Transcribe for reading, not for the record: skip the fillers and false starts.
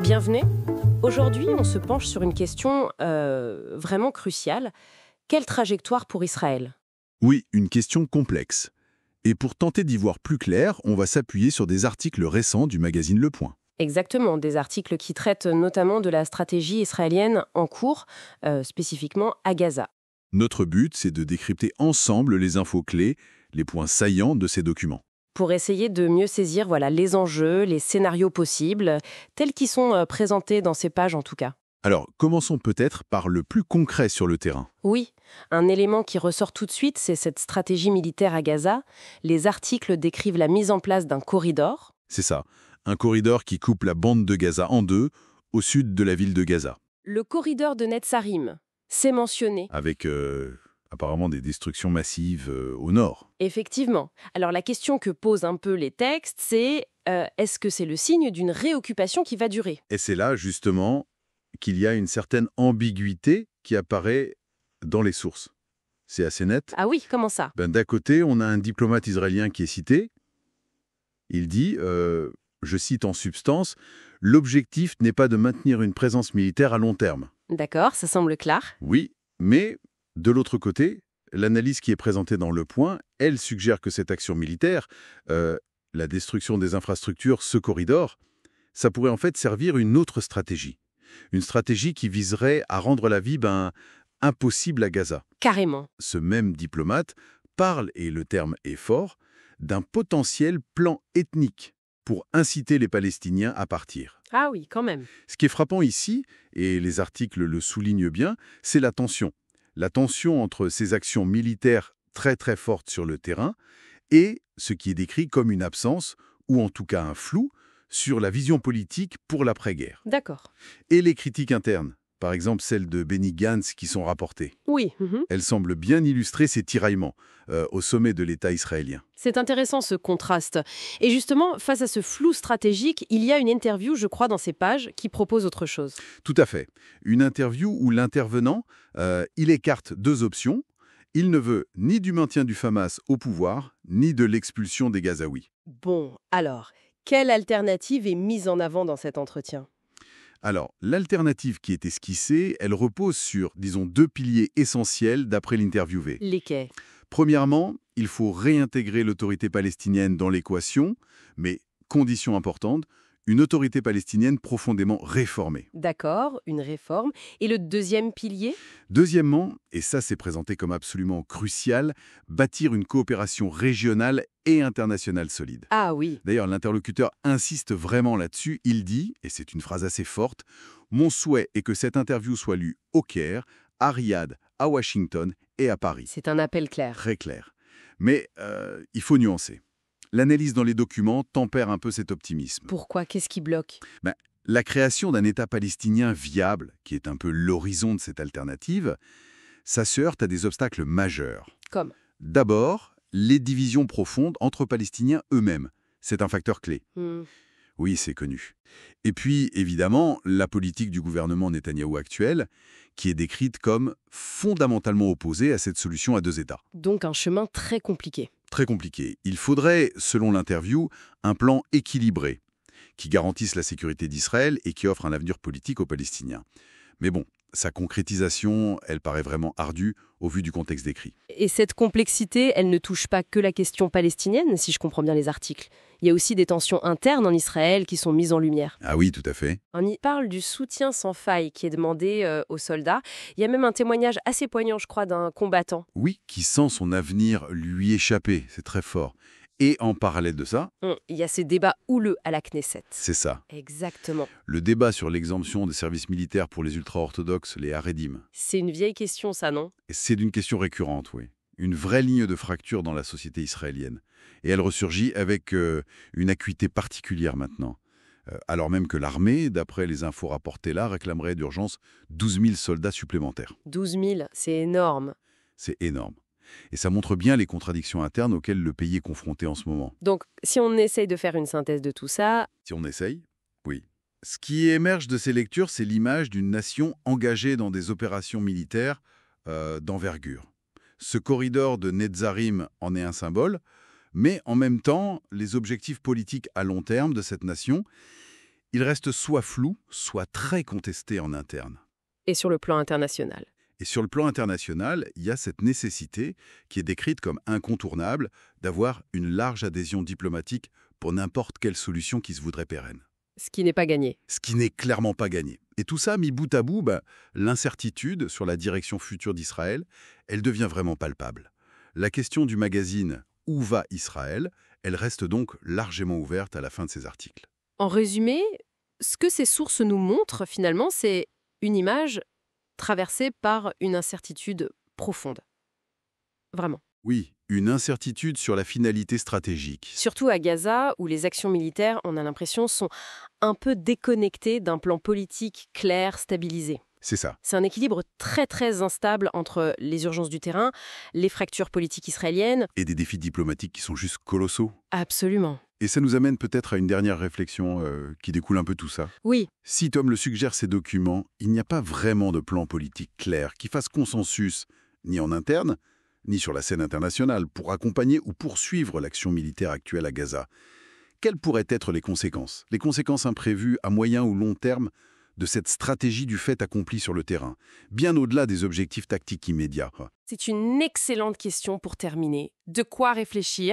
Bienvenue. Aujourd'hui, on se penche sur une question vraiment cruciale. Quelle trajectoire pour Israël? Oui, une question complexe. Et pour tenter d'y voir plus clair, on va s'appuyer sur des articles récents du magazine Le Point. Exactement, des articles qui traitent notamment de la stratégie israélienne en cours, spécifiquement à Gaza. Notre but, c'est de décrypter ensemble les infos clés, les points saillants de ces documents. Pour essayer de mieux saisir les enjeux, les scénarios possibles, tels qu'ils sont présentés dans ces pages en tout cas. Alors, commençons peut-être par le plus concret sur le terrain. Oui, un élément qui ressort tout de suite, c'est cette stratégie militaire à Gaza. Les articles décrivent la mise en place d'un corridor. C'est ça, un corridor qui coupe la bande de Gaza en deux, au sud de la ville de Gaza. Le corridor de Netzarim, c'est mentionné. Avec apparemment des destructions massives au nord. Effectivement. Alors la question que posent un peu les textes, c'est est-ce que c'est le signe d'une réoccupation qui va durer? Et c'est là, justement, qu'il y a une certaine ambiguïté qui apparaît dans les sources. C'est assez net. Ah oui, comment ça? D'un côté, on a un diplomate israélien qui est cité. Il dit, je cite en substance, « L'objectif n'est pas de maintenir une présence militaire à long terme. » D'accord, ça semble clair. Oui, mais de l'autre côté, l'analyse qui est présentée dans Le Point, elle suggère que cette action militaire, la destruction des infrastructures, ce corridor, ça pourrait en fait servir une autre stratégie. Une stratégie qui viserait à rendre la vie impossible à Gaza. Carrément. Ce même diplomate parle, et le terme est fort, d'un potentiel plan ethnique pour inciter les Palestiniens à partir. Ah oui, quand même. Ce qui est frappant ici, et les articles le soulignent bien, c'est la tension. La tension entre ces actions militaires très très fortes sur le terrain et ce qui est décrit comme une absence, ou en tout cas un flou, sur la vision politique pour l'après-guerre. D'accord. Et les critiques internes, par exemple celles de Benny Gantz qui sont rapportées. Oui. Elles semblent bien illustrer ces tiraillements au sommet de l'État israélien. C'est intéressant ce contraste. Et justement, face à ce flou stratégique, il y a une interview, je crois, dans ces pages qui propose autre chose. Tout à fait. Une interview où l'intervenant, il écarte deux options. Il ne veut ni du maintien du Hamas au pouvoir, ni de l'expulsion des Gazaouis. Bon, alors, quelle alternative est mise en avant dans cet entretien? Alors, l'alternative qui est esquissée, elle repose sur, disons, deux piliers essentiels d'après l'interviewé. Lesquels? Premièrement, il faut réintégrer l'autorité palestinienne dans l'équation, mais, condition importante, une autorité palestinienne profondément réformée. D'accord, une réforme. Et le deuxième pilier? Deuxièmement, et ça c'est présenté comme absolument crucial, bâtir une coopération régionale et internationale solide. Ah oui. D'ailleurs, l'interlocuteur insiste vraiment là-dessus. Il dit, et c'est une phrase assez forte, « Mon souhait est que cette interview soit lue au Caire, à Riyad, à Washington et à Paris. » C'est un appel clair. Très clair. Mais il faut nuancer. L'analyse dans les documents tempère un peu cet optimisme. Pourquoi? Qu'est-ce qui bloque? La création d'un État palestinien viable, qui est un peu l'horizon de cette alternative, ça se heurte à des obstacles majeurs. Comme? D'abord, les divisions profondes entre Palestiniens eux-mêmes. C'est un facteur clé. Oui, c'est connu. Et puis, évidemment, la politique du gouvernement Netanyahou actuel, qui est décrite comme fondamentalement opposée à cette solution à deux États. Donc un chemin très compliqué. Très compliqué. Il faudrait, selon l'interview, un plan équilibré, qui garantisse la sécurité d'Israël et qui offre un avenir politique aux Palestiniens. Mais bon, sa concrétisation, elle paraît vraiment ardue au vu du contexte décrit. Et cette complexité, elle ne touche pas que la question palestinienne, si je comprends bien les articles. Il y a aussi des tensions internes en Israël qui sont mises en lumière. Ah oui, tout à fait. On y parle du soutien sans faille qui est demandé aux soldats. Il y a même un témoignage assez poignant, je crois, d'un combattant. Oui, qui sent son avenir lui échapper, c'est très fort. Et en parallèle de ça... Il y a ces débats houleux à la Knesset. C'est ça. Exactement. Le débat sur l'exemption des services militaires pour les ultra-orthodoxes, les Haredim. C'est une vieille question, ça, non? C'est une question récurrente, oui. Une vraie ligne de fracture dans la société israélienne. Et elle ressurgit avec une acuité particulière maintenant. Alors même que l'armée, d'après les infos rapportées là, réclamerait d'urgence 12 000 soldats supplémentaires. 12 000, c'est énorme. C'est énorme. Et ça montre bien les contradictions internes auxquelles le pays est confronté en ce moment. Donc, si on essaye de faire une synthèse de tout ça... Si on essaye, oui. Ce qui émerge de ces lectures, c'est l'image d'une nation engagée dans des opérations militaires d'envergure. Ce corridor de Netzarim en est un symbole, mais en même temps, les objectifs politiques à long terme de cette nation, ils restent soit flous, soit très contestés en interne. Et sur le plan international. Et sur le plan international, il y a cette nécessité, qui est décrite comme incontournable, d'avoir une large adhésion diplomatique pour n'importe quelle solution qui se voudrait pérenne. Ce qui n'est pas gagné. Ce qui n'est clairement pas gagné. Et tout ça, mis bout à bout, l'incertitude sur la direction future d'Israël, elle devient vraiment palpable. La question du magazine « Où va Israël ?», elle reste donc largement ouverte à la fin de ces articles. En résumé, ce que ces sources nous montrent, finalement, c'est une image traversée par une incertitude profonde. Vraiment. Oui, une incertitude sur la finalité stratégique. Surtout à Gaza, où les actions militaires, on a l'impression, sont un peu déconnectées d'un plan politique clair, stabilisé. C'est ça. C'est un équilibre très très instable entre les urgences du terrain, les fractures politiques israéliennes. Et des défis diplomatiques qui sont juste colossaux. Absolument. Et ça nous amène peut-être à une dernière réflexion qui découle un peu tout ça. Oui. Si Tom le suggère ces documents, il n'y a pas vraiment de plan politique clair qui fasse consensus, ni en interne, ni sur la scène internationale, pour accompagner ou poursuivre l'action militaire actuelle à Gaza. Quelles pourraient être les conséquences? Les conséquences imprévues à moyen ou long terme de cette stratégie du fait accompli sur le terrain, bien au-delà des objectifs tactiques immédiats. C'est une excellente question pour terminer. De quoi réfléchir